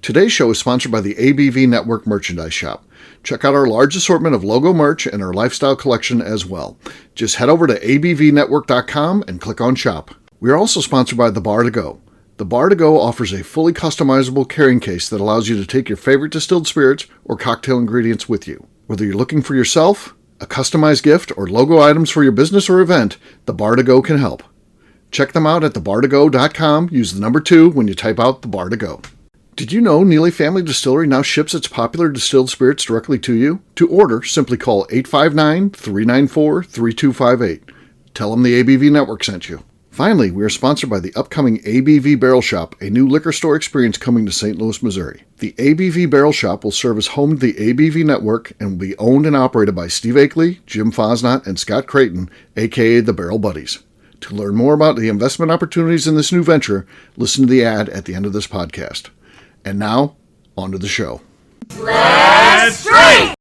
Today's show is sponsored by the ABV Network Merchandise Shop. Check out our large assortment of logo merch and our lifestyle collection as well. Just head over to abvnetwork.com and click on shop. We are also sponsored by The Bar to Go. The Bar to Go offers a fully customizable carrying case that allows you to take your favorite distilled spirits or cocktail ingredients with you. Whether you're looking for yourself, a customized gift, or logo items for your business or event, The Bar to Go can help. Check them out at thebar2go.com. Use the number 2 when you type out The Bar to Go. Did you know Neely Family Distillery now ships its popular distilled spirits directly to you? To order, simply call 859-394-3258. Tell them the ABV Network sent you. Finally, we are sponsored by the upcoming ABV Barrel Shop, a new liquor store experience coming to St. Louis, Missouri. The ABV Barrel Shop will serve as home to the ABV Network and will be owned and operated by Steve Akeley, Jim Fosnot, and Scott Creighton, a.k.a. the Barrel Buddies. To learn more about the investment opportunities in this new venture, listen to the ad at the end of this podcast. And now, on to the show. Let's drink!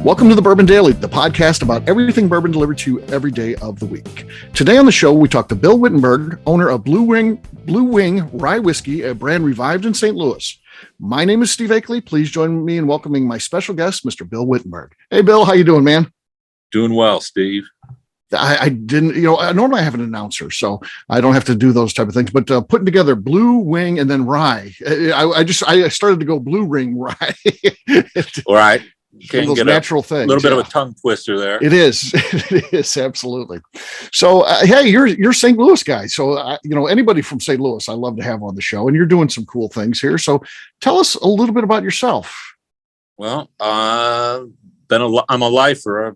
Welcome to the Bourbon Daily, the podcast about everything bourbon delivered to you every day of the week. Today on the show, we talk to Bill Wittenberg, owner of Blue Wing Rye Whiskey, a brand revived in St. Louis. My name is Steve Akeley. Please join me in welcoming my special guest, Mr. Bill Wittenberg. Hey, Bill, how you doing, man? Doing well, Steve. I didn't, normally I have an announcer, so I don't have to do those type of things, but putting together Blue Wing and then Rye, I started to go Blue Ring Rye. All right. One of those natural things. A little bit of a tongue twister there. It is. It is, absolutely. So, hey, you're St. Louis guy. So, anybody from St. Louis, I love to have on the show, and you're doing some cool things here. So, tell us a little bit about yourself. Well, I'm a lifer.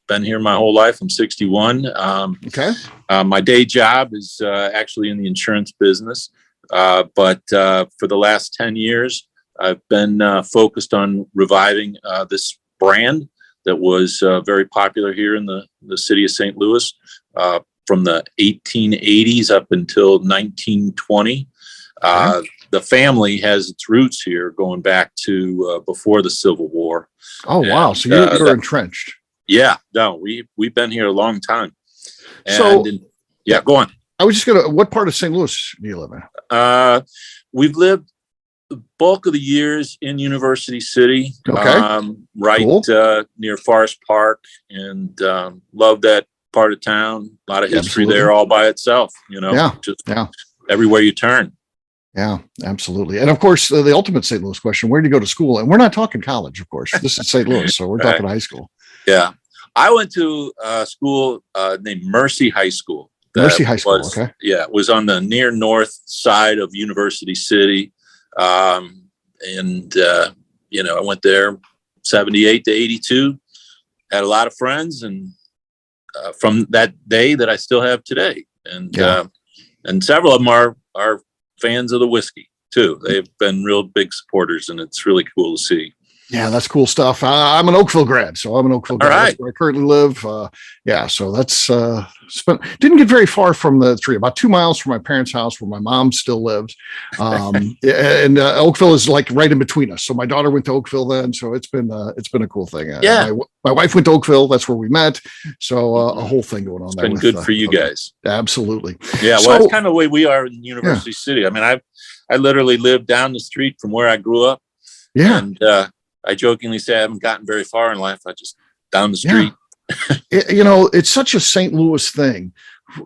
Been here my whole life. I'm 61. Okay. My day job is actually in the insurance business, but for the last 10 years. I've been focused on reviving this brand that was very popular here in the city of St. Louis from the 1880s up until 1920. The family has its roots here going back to before the Civil War. Oh, wow. So you're entrenched. Yeah. No, we've been here a long time. Go on. I was just what part of St. Louis do you live in? We've lived the bulk of the years in University City, okay. Cool. Near Forest Park, and love that part of town. A lot of history there all by itself, everywhere you turn. Yeah, absolutely. And of course, the ultimate St. Louis question, where do you go to school? And we're not talking college, of course. This is St. Louis, so we're talking high school. Yeah. I went to a school named Mercy High School. Mercy High School, okay. Yeah, it was on the near north side of University City. I went there 78 to 82, had a lot of friends, and from that day that I still have today. And several of them are fans of the whiskey too. They've been real big supporters, and it's really cool to see. Yeah, that's cool stuff. I'm an Oakville grad, so I'm an Oakville grad. Right. That's where I currently live. So that's didn't get very far from the tree, about 2 miles from my parents' house where my mom still lives. And Oakville is like right in between us. So my daughter went to Oakville then, so it's been a cool thing. My wife went to Oakville. That's where we met. So a whole thing going on it's there. It's been good for you guys. Absolutely. Yeah, well, that's kind of the way we are in University City. I mean, I literally lived down the street from where I grew up. Yeah. And I jokingly say I haven't gotten very far in life. I just down the street. Yeah. It's such a St. Louis thing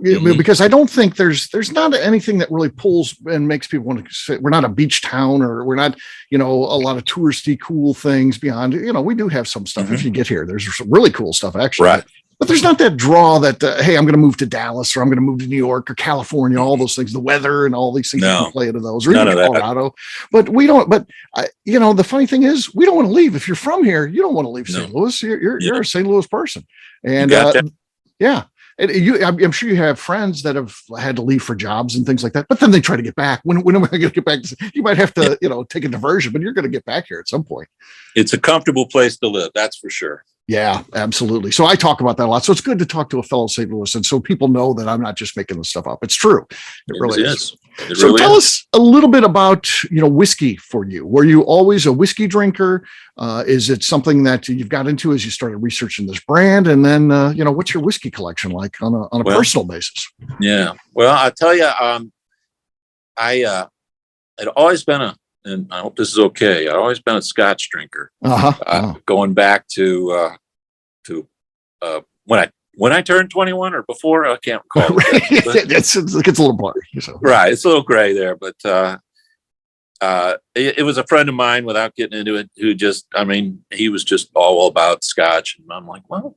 because I don't think there's not anything that really pulls and makes people want to say we're not a beach town or we're not, a lot of touristy cool things beyond, we do have some stuff. If you get here, there's some really cool stuff actually. Right. But there's not that draw that, hey, I'm going to move to Dallas or I'm going to move to New York or California, all those things, the weather and all these things can play into those, or even Colorado. But we don't, the funny thing is we don't want to leave. If you're from here, you don't want to leave St. Louis. You're a St. Louis person. And And I'm sure you have friends that have had to leave for jobs and things like that, but then they try to get back. When am I going to get back? You might have to, take a diversion, but you're going to get back here at some point. It's a comfortable place to live. That's for sure. Yeah, absolutely. So I talk about that a lot. So it's good to talk to a fellow St. Louisan so people know that I'm not just making this stuff up. It's true. It really is. So tell us a little bit about, whiskey for you. Were you always a whiskey drinker? Is it something that you've got into as you started researching this brand? And then, what's your whiskey collection like on a personal basis? Yeah. Well, I'll tell you, I'd always been and I hope this is okay, I'd always been a Scotch drinker. Going back to when I turned 21 or before, I can't recall. Right. It gets a little blurry. So. Right. It's a little gray there, but it was a friend of mine, without getting into it, who he was just all about Scotch. And I'm like, well,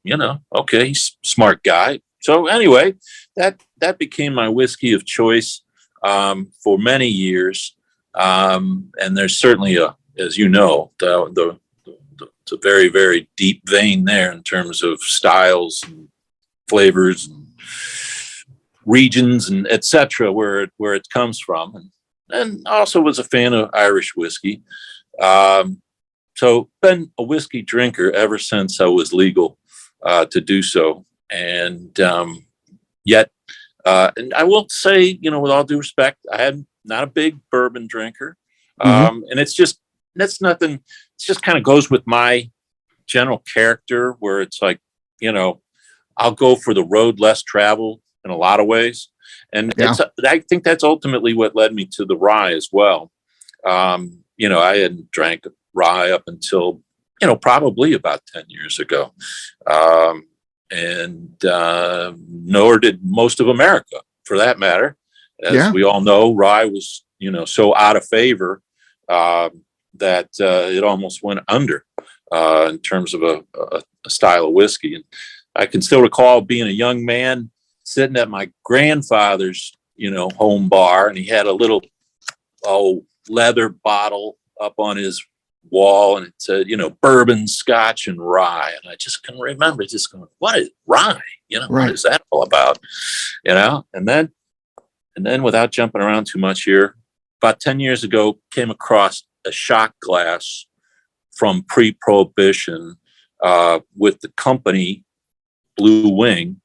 okay, he's a smart guy. So anyway, that became my whiskey of choice for many years. And there's certainly as you know, it's a very, very deep vein there in terms of styles and flavors and regions and etc. where it comes from, and also was a fan of Irish whiskey. So been a whiskey drinker ever since I was legal to do so, and yet, and I will say, with all due respect, I am not a big bourbon drinker, and that's nothing. It just kind of goes with my general character, where it's like, I'll go for the road less traveled in a lot of ways. And I think that's ultimately what led me to the rye as well. I hadn't drank rye up until, probably about 10 years ago. And nor did most of America, for that matter. As we all know, rye was, so out of favor that it almost went under in terms of a style of whiskey. And I can still recall being a young man sitting at my grandfather's, home bar, and he had a little leather bottle up on his wall, and it said, bourbon, Scotch, and rye. And I just couldn't remember, just going, what is rye? What is that all about? And then without jumping around too much here, about 10 years ago, came across a shot glass from pre-Prohibition with the company Blue Wing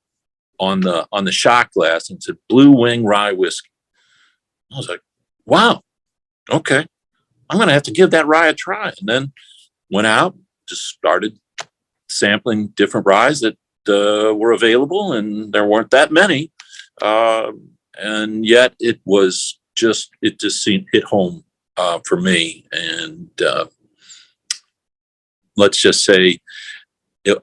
on the shot glass, and said Blue Wing Rye Whiskey. I was like, wow, okay, I'm going to have to give that rye a try. And then went out, just started sampling different ryes that were available, and there weren't that many. And yet it just seemed hit home for me. And let's just say,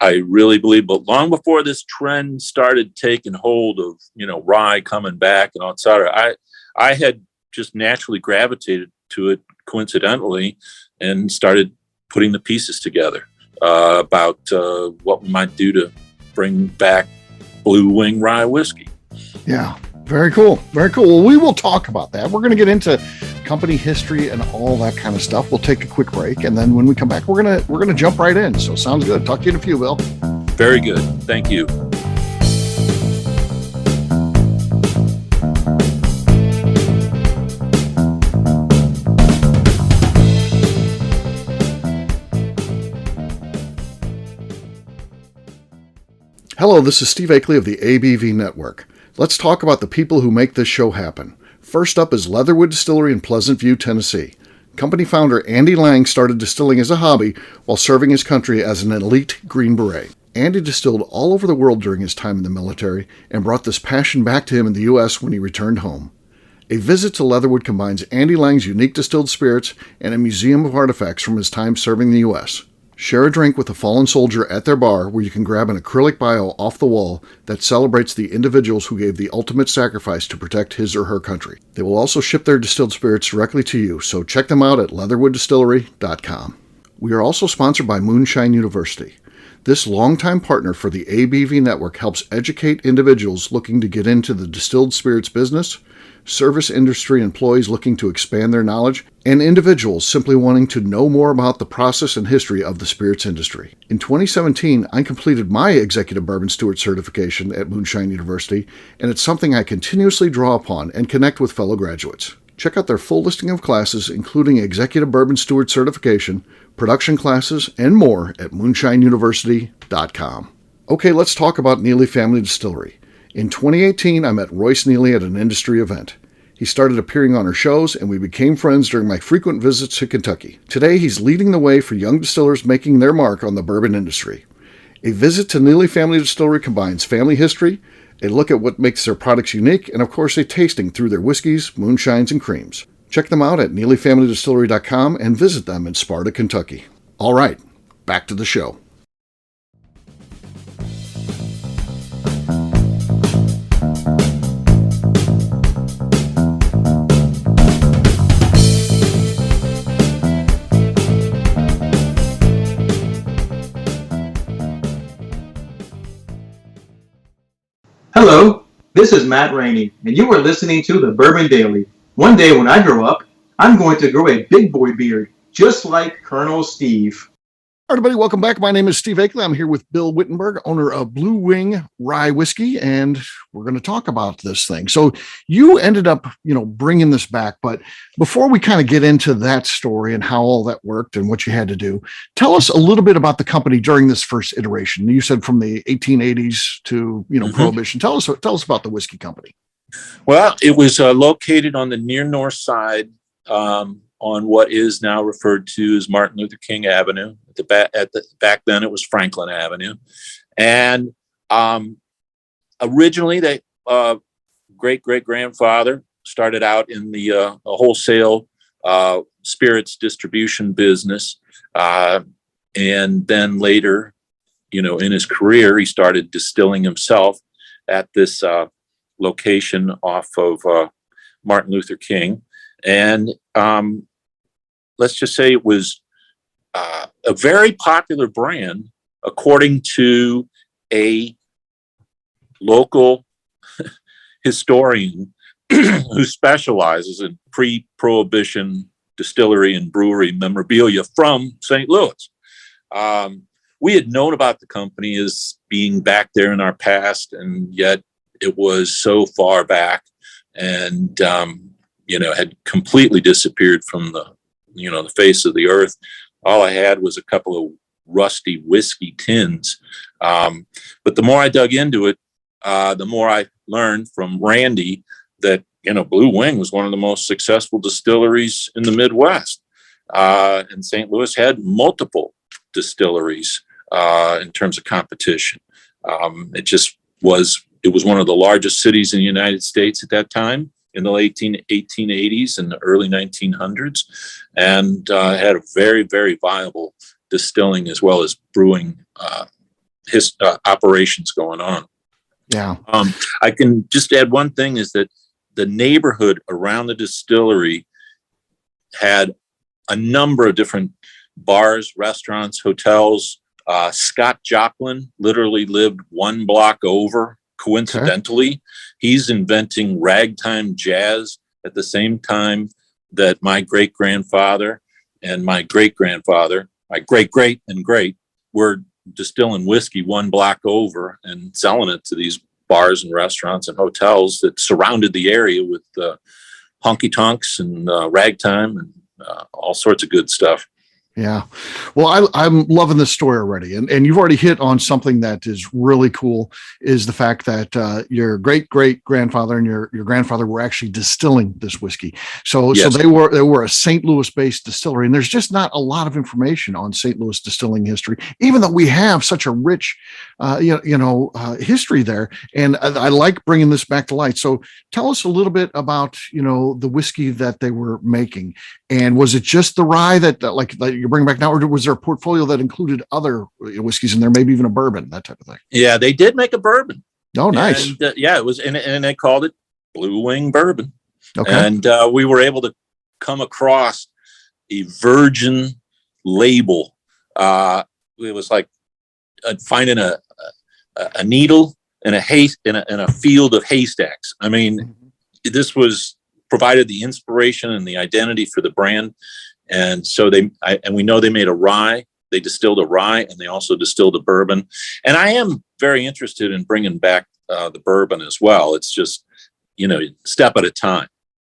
I really believe, but long before this trend started taking hold of, rye coming back and et cetera, I had just naturally gravitated to it coincidentally and started putting the pieces together about what we might do to bring back Blue Wing Rye Whiskey. Yeah. Very cool. Very cool. Well, we will talk about that. We're going to get into company history and all that kind of stuff. We'll take a quick break, and then when we come back, we're going to jump right in. So sounds good. Talk to you in a few, Bill. Very good. Thank you. Hello, this is Steve Akeley of the ABV Network. Let's talk about the people who make this show happen. First up is Leatherwood Distillery in Pleasant View, Tennessee. Company founder Andy Lang started distilling as a hobby while serving his country as an elite Green Beret. Andy distilled all over the world during his time in the military and brought this passion back to him in the U.S. when he returned home. A visit to Leatherwood combines Andy Lang's unique distilled spirits and a museum of artifacts from his time serving the U.S. Share a drink with a fallen soldier at their bar, where you can grab an acrylic bio off the wall that celebrates the individuals who gave the ultimate sacrifice to protect his or her country. They will also ship their distilled spirits directly to you, so check them out at leatherwooddistillery.com. We are also sponsored by Moonshine University. This longtime partner for the ABV Network helps educate individuals looking to get into the distilled spirits business, service industry employees looking to expand their knowledge, and individuals simply wanting to know more about the process and history of the spirits industry. In 2017, I completed my Executive Bourbon Steward certification at Moonshine University, and it's something I continuously draw upon and connect with fellow graduates. Check out their full listing of classes, including Executive Bourbon Steward certification, production classes, and more at moonshineuniversity.com. Okay, let's talk about Neely Family Distillery. In 2018, I met Royce Neely at an industry event. He started appearing on our shows, and we became friends during my frequent visits to Kentucky. Today, he's leading the way for young distillers making their mark on the bourbon industry. A visit to Neely Family Distillery combines family history, a look at what makes their products unique, and of course a tasting through their whiskeys, moonshines, and creams. Check them out at NeelyFamilyDistillery.com and visit them in Sparta, Kentucky. All right, back to the show. Hello, this is Matt Rainey, and you are listening to the Bourbon Daily. One day when I grow up, I'm going to grow a big boy beard, just like Colonel Steve. All right, everybody, welcome back. My name is Steve Akeley. I'm here with Bill Wittenberg, owner of Blue Wing Rye Whiskey, and we're going to talk about this thing. So you ended up, bringing this back, but before we kind of get into that story and how all that worked and what you had to do, tell us a little bit about the company during this first iteration. You said from the 1880s to, Prohibition. Tell us about the whiskey company. Well, it was located on the near north side, on what is now referred to as Martin Luther King Avenue. Back then, it was Franklin Avenue, and originally, they great grandfather started out in the a wholesale spirits distribution business, and then later, in his career, he started distilling himself at this location off of Martin Luther King, and let's just say it was a very popular brand, according to a local historian who specializes in pre-Prohibition distillery and brewery memorabilia from St. Louis. We had known about the company as being back there in our past, and yet it was so far back and, had completely disappeared from the face of the earth. All I had was a couple of rusty whiskey tins. But the more I dug into it, the more I learned from Randy that, Blue Wing was one of the most successful distilleries in the Midwest. And St. Louis had multiple distilleries in terms of competition. It was one of the largest cities in the United States at that time, in the late 1880s and the early 1900s, and had a very, very viable distilling as well as brewing operations going on. Yeah. I can just add one thing, is that the neighborhood around the distillery had a number of different bars, restaurants, hotels. Scott Joplin literally lived one block over. Coincidentally, okay. He's inventing ragtime jazz at the same time that my great-grandfather and my great-grandfather, my great and great, were distilling whiskey one block over and selling it to these bars and restaurants and hotels that surrounded the area with honky-tonks and ragtime and all sorts of good stuff. Yeah. Well, I'm loving this story already. And you've already hit on something that is really cool, is the fact that your great-grandfather and your grandfather were actually distilling this whiskey. So they were a St. Louis-based distillery, and there's just not a lot of information on St. Louis distilling history, even though we have such a rich, history there. And I like bringing this back to light. So tell us a little bit about, the whiskey that they were making. And was it just the rye that you're bringing back now, or was there a portfolio that included other whiskeys in there, maybe even a bourbon, that type of thing? Yeah, they did make a bourbon. Oh, nice. And, it was, and they called it Blue Wing Bourbon. Okay. And we were able to come across a virgin label. It was like finding a needle in a field of haystacks. I mean, this was provided the inspiration and the identity for the brand. And so and we know they made a rye. They distilled a rye, and they also distilled a bourbon. And I am very interested in bringing back the bourbon as well. It's just, step at a time.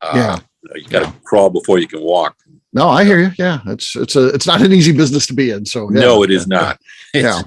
You got to crawl before you can walk. No, I hear you. Yeah, it's not an easy business to be in. So no, it is not. It's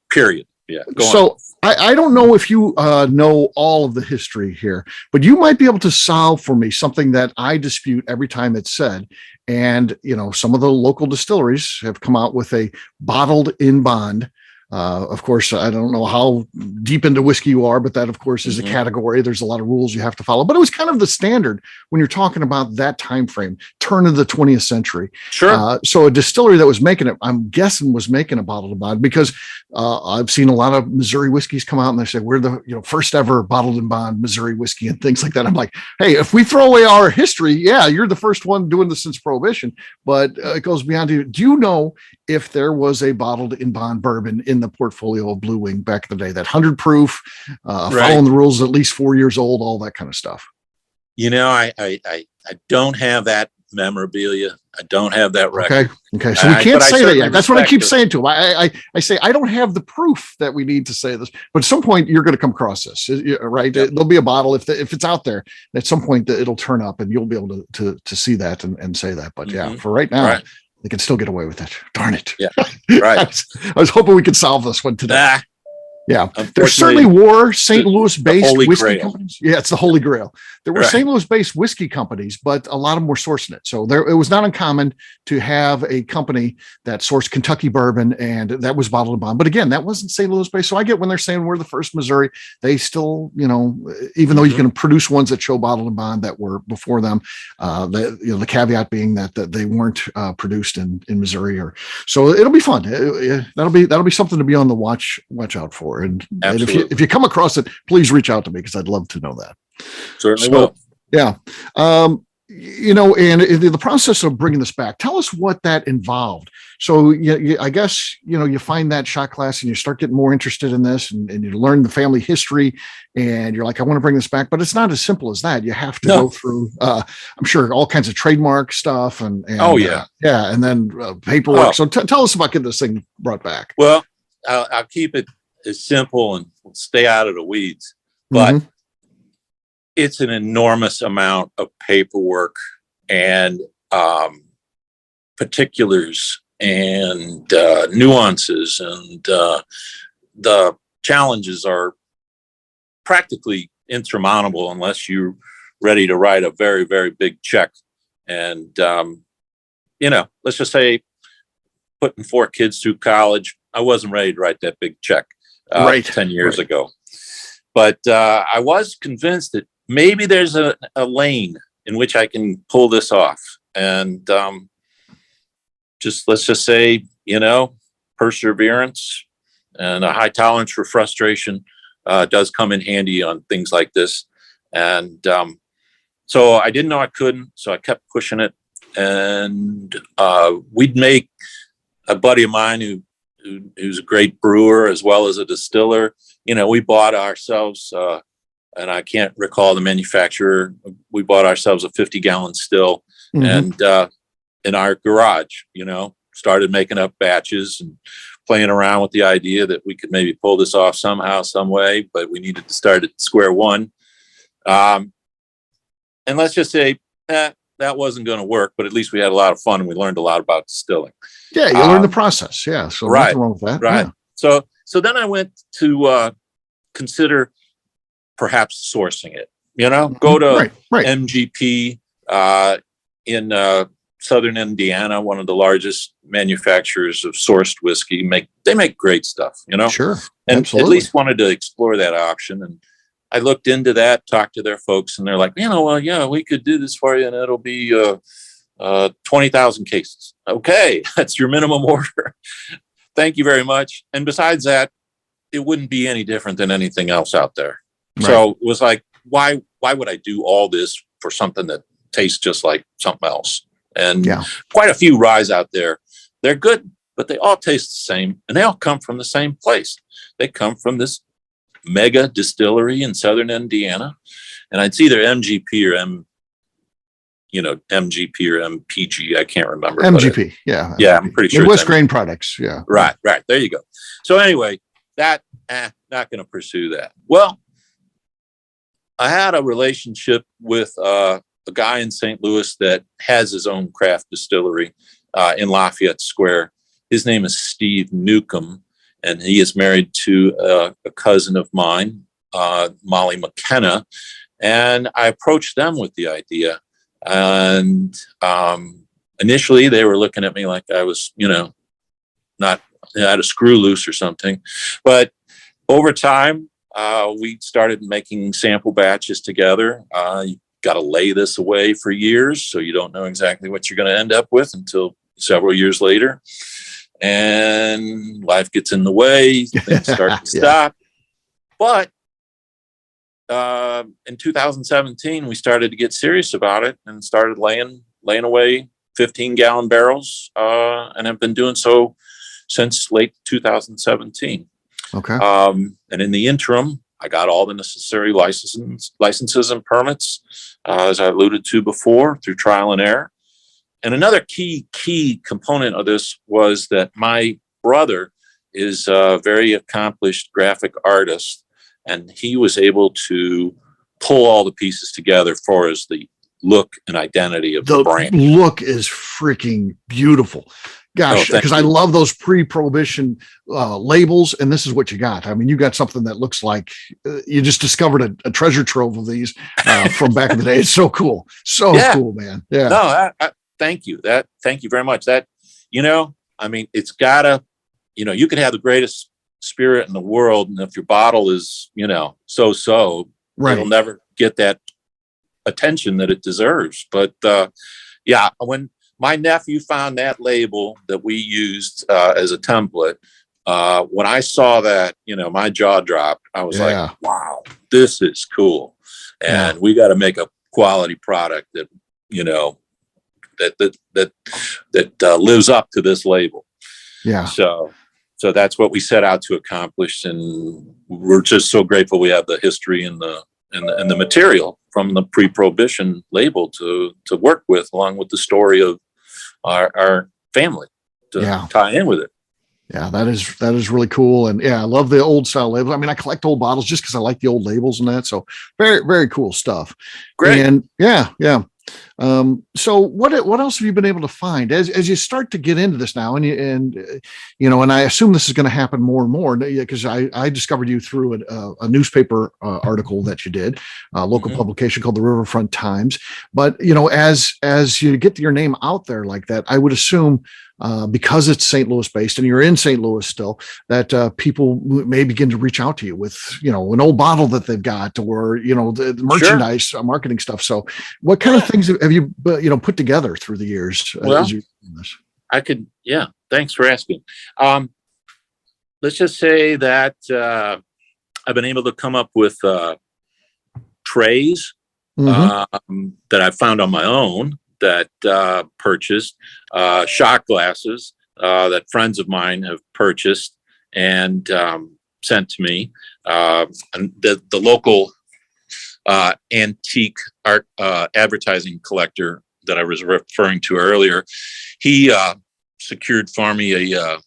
period. Yeah. So I don't know if you know all of the history here, but you might be able to solve for me something that I dispute every time it's said. And, some of the local distilleries have come out with a bottled in bond. Of course, I don't know how deep into whiskey you are, but that, of course, is a category. There's a lot of rules you have to follow. But it was kind of the standard when you're talking about that time frame, turn of the 20th century. Sure. So a distillery that was making it, I'm guessing, was making a bottled in bond, because I've seen a lot of Missouri whiskeys come out and they say, we're the first ever bottled in bond Missouri whiskey and things like that. I'm like, hey, if we throw away our history, yeah, you're the first one doing this since Prohibition. But it goes beyond you. Do you know if there was a bottled in bond bourbon in the portfolio of Blue Wing back in the day, that 100 proof, following the rules, at least 4 years old, all that kind of stuff? I don't have that memorabilia. I don't have that record. Okay. So we can't say that yet. That's what I keep saying to him. I say, I don't have the proof that we need to say this, but at some point you're going to come across this, right? Yep. There'll be a bottle. If it's out there, at some point it'll turn up and you'll be able to see that and say that. But for right now, they can still get away with it. Darn it. Yeah. Right. I was hoping we could solve this one today. Yeah. There certainly were St. Louis-based whiskey companies. Yeah, it's the Holy Grail. There were St. Louis-based whiskey companies, but a lot of them were sourcing it. So it was not uncommon to have a company that sourced Kentucky bourbon, and that was bottled in bond. But again, that wasn't St. Louis-based. So I get when they're saying we're the first Missouri, they still, even though you can produce ones that show bottled in bond that were before them, the caveat being that they weren't produced in Missouri. So it'll be fun. That'll be something to be on the watch out for. And if you come across it, please reach out to me, because I'd love to know that. Certainly will. Yeah. And the process of bringing this back, tell us what that involved. So I guess, you find that shot glass and you start getting more interested in this, and you learn the family history, and you're like, I want to bring this back, but it's not as simple as that. You have to go through, I'm sure, all kinds of trademark stuff and and then paperwork. So tell us about getting this thing brought back. Well, I'll keep it as simple and stay out of the weeds, but it's an enormous amount of paperwork and particulars and nuances, and the challenges are practically insurmountable unless you're ready to write a very, very big check. And let's just say putting 4 kids through college, I wasn't ready to write that big check 10 years ago. But I was convinced that maybe there's a lane in which I can pull this off. And let's just say, perseverance and a high tolerance for frustration does come in handy on things like this. And so I didn't know I couldn't, so I kept pushing it. And we'd make a buddy of mine who's a great brewer as well as a distiller. We bought ourselves, and I can't recall the manufacturer, we bought ourselves a 50-gallon still, and in our garage, started making up batches and playing around with the idea that we could maybe pull this off somehow, some way, but we needed to start at square one. And let's just say that wasn't going to work, but at least we had a lot of fun and we learned a lot about distilling. Yeah, you learned the process. Yeah, so nothing wrong with that. Right. Yeah. So then I went to consider perhaps sourcing it. Go to MGP in Southern Indiana, one of the largest manufacturers of sourced whiskey. They make great stuff. Sure, and absolutely. At least wanted to explore that option. And I looked into that, talked to their folks, and they're like, we could do this for you, and it'll be 20,000 cases. Okay, that's your minimum order. Thank you very much. And besides that, it wouldn't be any different than anything else out there. Right. So it was like, why would I do all this for something that tastes just like something else? And quite a few ryes out there they're good, but they all taste the same, and they all come from the same place. They come from this mega distillery in southern Indiana, and it's either MGP or MGP or MPG. I can't remember. MGP, yeah. Yeah, I'm pretty sure. Midwest Grain Products, yeah. Right. There you go. So anyway, not going to pursue that. Well, I had a relationship with a guy in St. Louis that has his own craft distillery in Lafayette Square. His name is Steve Newcomb, and he is married to a cousin of mine, Molly McKenna. And I approached them with the idea. And initially, they were looking at me like I was, not had a screw loose or something. But over time, we started making sample batches together. You got to lay this away for years, so you don't know exactly what you're going to end up with until several years later. And life gets in the way, things start to stop. But in 2017, we started to get serious about it and started laying away 15-gallon barrels, and have been doing so since late 2017. Okay. And in the interim, I got all the necessary licenses and permits, as I alluded to before, through trial and error. And another key component of this was that my brother is a very accomplished graphic artist, and he was able to pull all the pieces together for us, the look and identity of the brand. The look is freaking beautiful. Gosh, because I love those pre-prohibition labels, and this is what you got. I mean, you got something that looks like you just discovered a treasure trove of these from back in the day. It's so cool. Cool, man. Yeah. No, thank you. Thank you very much. That, I mean, it's gotta, you could have the greatest spirit in the world, and if your bottle is, so, right, it'll never get that attention that it deserves. But when my nephew found that label that we used as a template, when I saw that, my jaw dropped. I was like, wow, this is cool. And we got to make a quality product that, that lives up to this label. Yeah. So that's what we set out to accomplish. And we're just so grateful we have the history and the material from the pre-prohibition label to work with, along with the story of our family to tie in with it. Yeah, that is really cool. And I love the old style labels. I mean, I collect old bottles just because I like the old labels and that. So very, very cool stuff. Great. And so what else have you been able to find as you start to get into this now? And I assume this is going to happen more and more, because I discovered you through a newspaper article that you did, a local publication called the Riverfront Times. But as you get your name out there like that, I would assume, because it's St. Louis based and you're in St. Louis still, that people may begin to reach out to you with, an old bottle that they've got, or, the merchandise, marketing stuff. So what kind of things have you, put together through the years? Well, thanks for asking. Let's just say that I've been able to come up with trays that I found on my own, that purchased, shot glasses that friends of mine have purchased and sent to me. And the local antique art advertising collector that I was referring to earlier, he secured for me a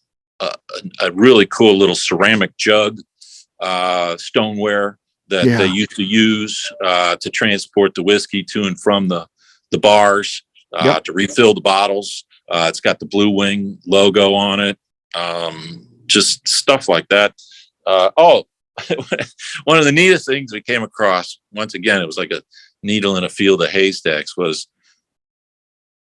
really cool little ceramic jug, stoneware that they used to use to transport the whiskey to and from the bars, to refill the bottles. It's got the Blue Wing logo on it. Just stuff like that. One of the neatest things we came across, once again, it was like a needle in a field of haystacks, was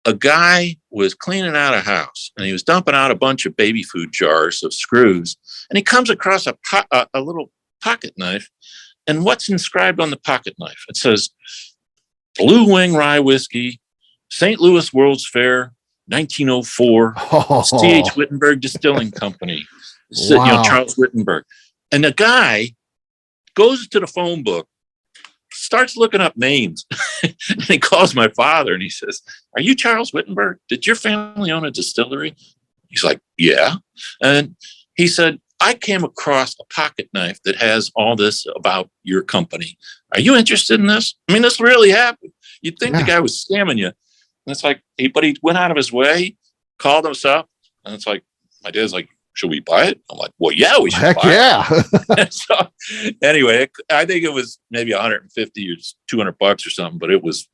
a guy was cleaning out a house and he was dumping out a bunch of baby food jars of screws, and he comes across a little pocket knife. And what's inscribed on the pocket knife? It says, Blue Wing Rye Whiskey, St. Louis World's Fair, 1904, C.H. Wittenberg Distilling Company. Charles Wittenberg. And the guy goes to the phone book, starts looking up names, and he calls my father and he says, "Are you Charles Wittenberg? Did your family own a distillery?" He's like, yeah. And he said, I came across a pocket knife that has all this about your company. Are you interested in this? I mean, this really happened. You'd think the guy was scamming you. And it's like, but he went out of his way, called us up. And it's like, my dad's like, should we buy it? I'm like, well, yeah, we should buy it. So anyway, I think it was maybe 150 or $200 or something, but it was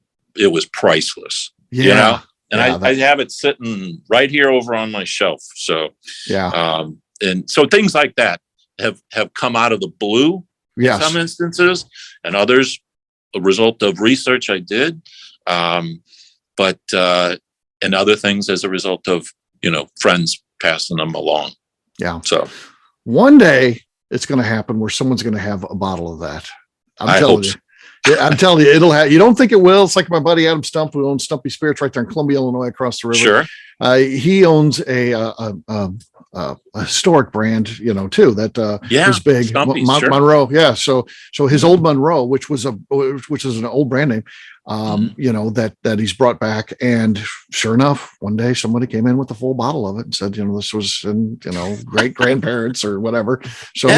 priceless, you know? And I have it sitting right here over on my shelf. So, and so things like that have come out of the blue in some instances, and others a result of research I did. But and other things as a result of, friends passing them along. Yeah. So one day it's going to happen where someone's going to have a bottle of that. I'm telling you. Yeah, I'm telling you, it'll have. You don't think it will? It's like my buddy Adam Stump, who owns Stumpy Spirits right there in Columbia, Illinois, across the river. Sure. He owns a historic brand, too. That was big. Monroe. Yeah. So his old Monroe, which is an old brand name, that he's brought back, and sure enough, one day somebody came in with a full bottle of it and said, this was in, great grandparents or whatever. So you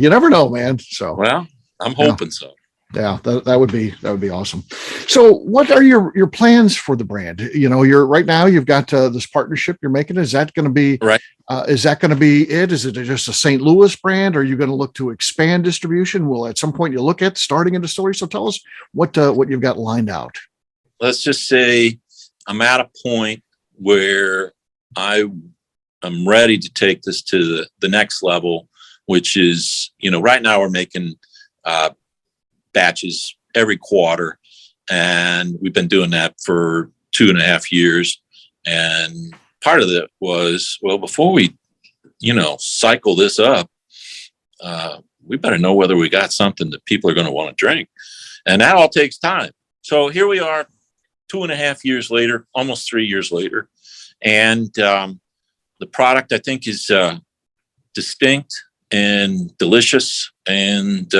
never know, man. So well, I'm hoping so. Yeah, that would be awesome. So what are your plans for the brand? You're right now, you've got this partnership you're making. Is that going to be right? Is that going to be it? Is it just a St. Louis brand? Are you going to look to expand distribution? Will at some point you look at starting a distillery? So tell us what you've got lined out. Let's just say I'm at a point where I'm ready to take this to the next level, which is, right now we're making batches every quarter, and we've been doing that for 2.5 years. And part of it was, well, before we cycle this up, we better know whether we got something that people are going to want to drink, and that all takes time. So here we are 2.5 years later, almost 3 years later, and the product I think is distinct and delicious and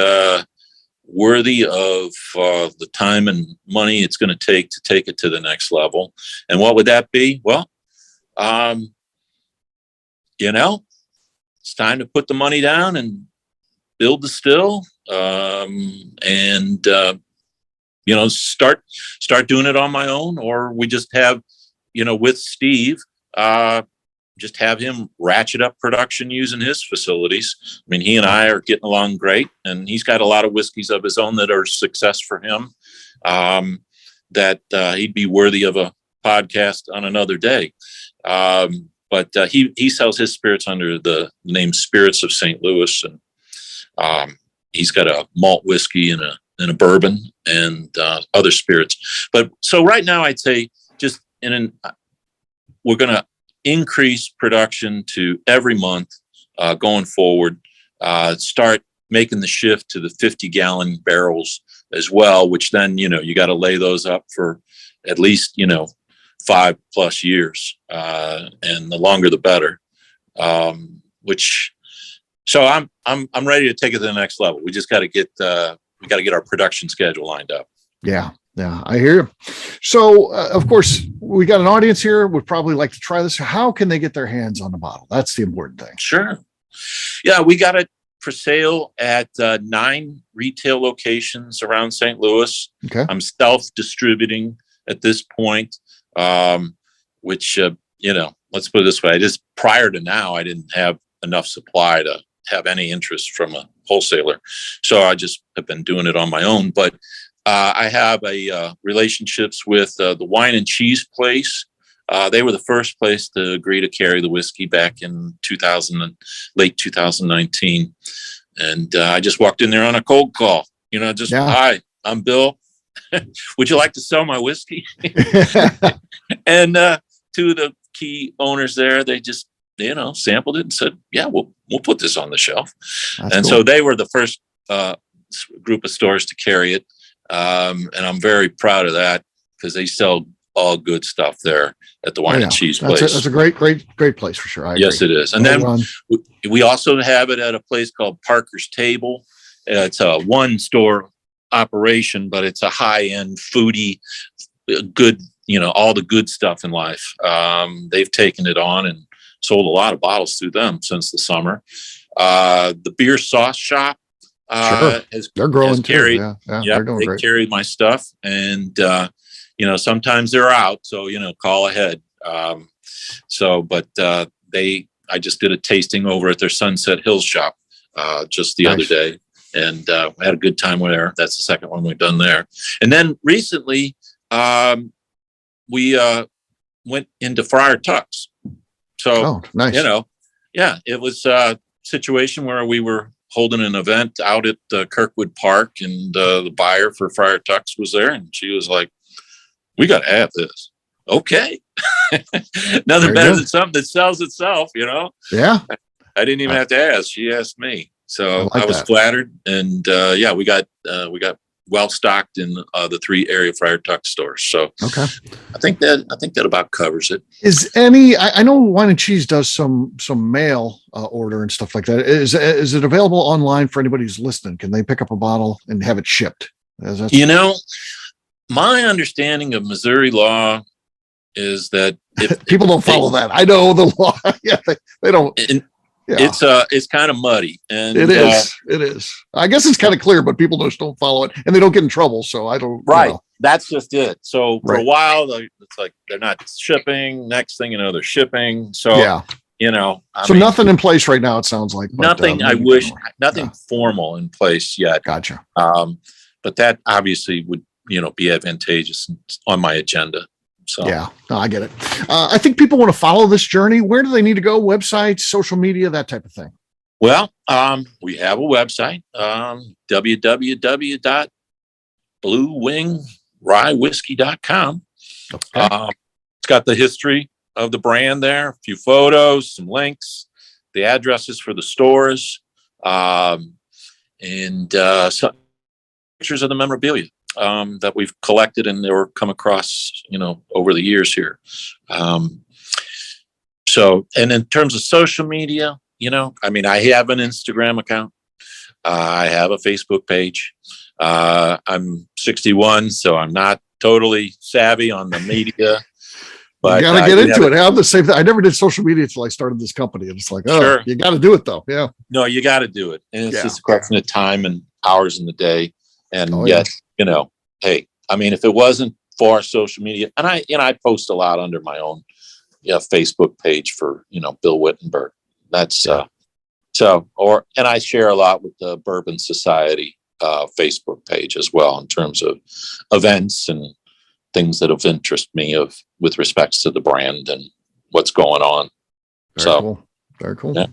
worthy of the time and money it's going to take it to the next level. And what would that be? Well, it's time to put the money down and build the still, and start doing it on my own, or we just have, with Steve, just have him ratchet up production using his facilities. I mean, he and I are getting along great, and he's got a lot of whiskeys of his own that are success for him, that he'd be worthy of a podcast on another day. But he sells his spirits under the name Spirits of St. Louis, and he's got a malt whiskey and a bourbon and other spirits. But so right now, I'd say just we're going to increase production to every month going forward. Start making the shift to the 50-gallon barrels as well, which then you got to lay those up for at least 5+ years, and the longer the better. So I'm ready to take it to the next level. We just got to get our production schedule lined up. Yeah, I hear you. So, of course, we got an audience here would probably like to try this. How can they get their hands on the bottle? That's the important thing. Sure. Yeah, we got it for sale at 9 retail locations around St. Louis. Okay. I'm self-distributing at this point, which, let's put it this way. Just prior to now, I didn't have enough supply to have any interest from a wholesaler. So I just have been doing it on my own. But I have relationships with the wine and cheese place. They were the first place to agree to carry the whiskey back in late 2019. And I just walked in there on a cold call, hi, I'm Bill. Would you like to sell my whiskey? And two of the key owners there, they just, sampled it and said, yeah, we'll put this on the shelf. That's and cool. So they were the first group of stores to carry it. And I'm very proud of that because they sell all good stuff there at the wine and cheese place. That's a great place for sure. Yes, it is. And then we also have it at a place called Parker's Table. It's a one store operation, but it's a high end foodie, good, all the good stuff in life. They've taken it on, and sold a lot of bottles through them since the summer. The beer sauce shop Sure. They're growing too. carried, Yeah, they're doing great. carried my stuff, and sometimes they're out, so call ahead. I just did a tasting over at their Sunset Hills shop just the other day, and had a good time there. That's the second one we've done there. And then recently, we went into Friar Tuck's. So, nice. It was a situation where we were holding an event out at Kirkwood Park, and the buyer for Friar Tuck's was there, and she was like, "We got to have this." Okay. Nothing better than something that sells itself, Yeah. I didn't even have to ask. She asked me. So I was that. flattered. And we got well stocked in the 3 area Friar Tuck stores. So okay. I think that about covers it. Is any, I know Wine and Cheese does some mail order and stuff like that. Is it available online for anybody who's listening? Can they pick up a bottle and have it shipped? My understanding of Missouri law is that if people don't follow that. I know the law. Yeah, they don't. It's kind of muddy, and it is. I guess it's kind of clear, but people just don't follow it, and they don't get in trouble. So I don't. Right. That's just it. So for a while, it's like they're not shipping. Next thing you know, they're shipping. So so nothing in place right now. It sounds like nothing. Nothing formal in place yet. Gotcha. But that obviously would be advantageous on my agenda. So I get it. I think people want to follow this journey. Where do they need to go? Websites, social media, that type of thing. Well, we have a website, www.bluewingryeWhiskey.com. Okay. It's got the history of the brand there, a few photos, some links, the addresses for the stores, and some pictures of the memorabilia that we've collected and or come across, over the years here. And in terms of social media, I have an Instagram account. I have a Facebook page. I'm 61, so I'm not totally savvy on the media. But you got to get into it. I'm the same thing. I never did social media until I started this company. And it's like, sure. You got to do it though. Yeah. No, you got to do it. And it's just a question of time and hours in the day. And hey, if it wasn't for social media, and I post a lot under my own Facebook page for, Bill Wittenberg. That's and I share a lot with the Bourbon Society Facebook page as well in terms of events and things that have interest me with respects to the brand and what's going on. Cool. Very cool. Yeah.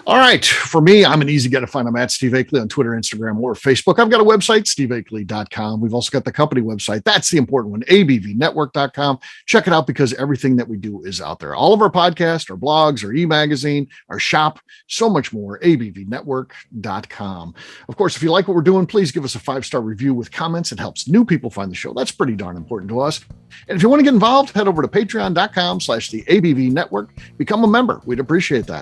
All right. For me, I'm an easy guy to find. I'm at Steve Akeley on Twitter, Instagram, or Facebook. I've got a website, steveakeley.com. We've also got the company website. That's the important one, abvnetwork.com. Check it out because everything that we do is out there. All of our podcasts, our blogs, our e-magazine, our shop, so much more, abvnetwork.com. Of course, if you like what we're doing, please give us a 5-star review with comments. It helps new people find the show. That's pretty darn important to us. And if you want to get involved, head over to patreon.com/the ABV Network. Become a member. We'd appreciate that.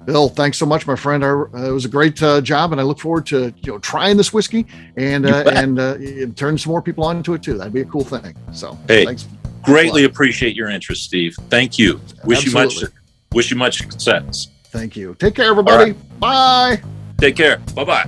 Bill, thanks so much, my friend. It was a great job, and I look forward to trying this whiskey and turn some more people onto it too. That'd be a cool thing. So, thanks. Greatly appreciate your interest, Steve. Thank you. Wish you much success. Thank you. Take care, everybody. Right. Bye. Take care. Bye-bye.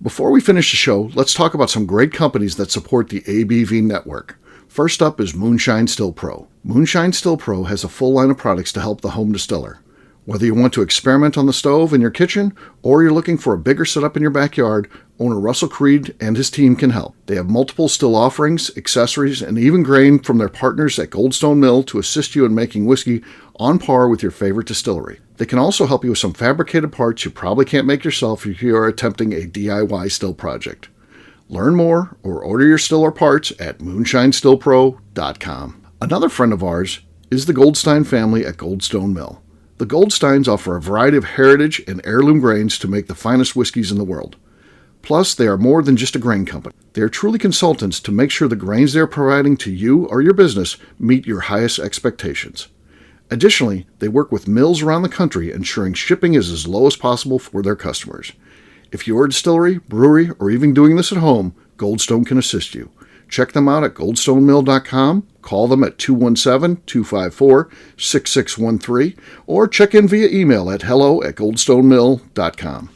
Before we finish the show, let's talk about some great companies that support the ABV network. First up is Moonshine Still Pro. Moonshine Still Pro has a full line of products to help the home distiller. Whether you want to experiment on the stove in your kitchen or you're looking for a bigger setup in your backyard, owner Russell Creed and his team can help. They have multiple still offerings, accessories, and even grain from their partners at Goldstone Mill to assist you in making whiskey on par with your favorite distillery. They can also help you with some fabricated parts you probably can't make yourself if you are attempting a DIY still project. Learn more or order your still or parts at moonshinestillpro.com. Another friend of ours is the Goldstein family at Goldstone Mill. The Goldsteins offer a variety of heritage and heirloom grains to make the finest whiskeys in the world. Plus, they are more than just a grain company. They are truly consultants to make sure the grains they are providing to you or your business meet your highest expectations. Additionally, they work with mills around the country, ensuring shipping is as low as possible for their customers. If you are a distillery, brewery, or even doing this at home, Goldstone can assist you. Check them out at goldstonemill.com, call them at 217-254-6613, or check in via email at hello@goldstonemill.com.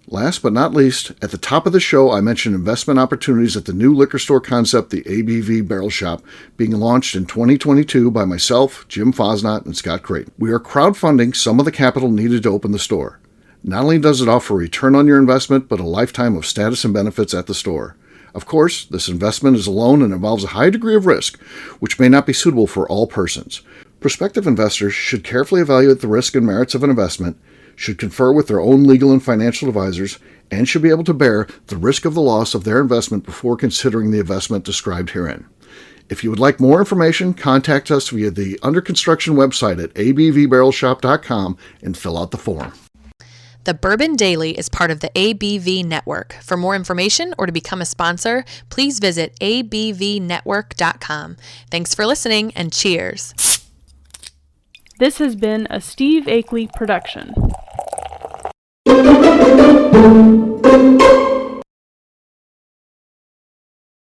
Last but not least, at the top of the show, I mentioned investment opportunities at the new liquor store concept, the ABV Barrel Shop, being launched in 2022 by myself, Jim Fosnot, and Scott Creighton. We are crowdfunding some of the capital needed to open the store. Not only does it offer a return on your investment, but a lifetime of status and benefits at the store. Of course, this investment is a loan and involves a high degree of risk, which may not be suitable for all persons. Prospective investors should carefully evaluate the risk and merits of an investment, should confer with their own legal and financial advisors, and should be able to bear the risk of the loss of their investment before considering the investment described herein. If you would like more information, contact us via the under construction website at abvbarrelshop.com and fill out the form. The Bourbon Daily is part of the ABV Network. For more information or to become a sponsor, please visit abvnetwork.com. Thanks for listening, and cheers. This has been a Steve Akeley production.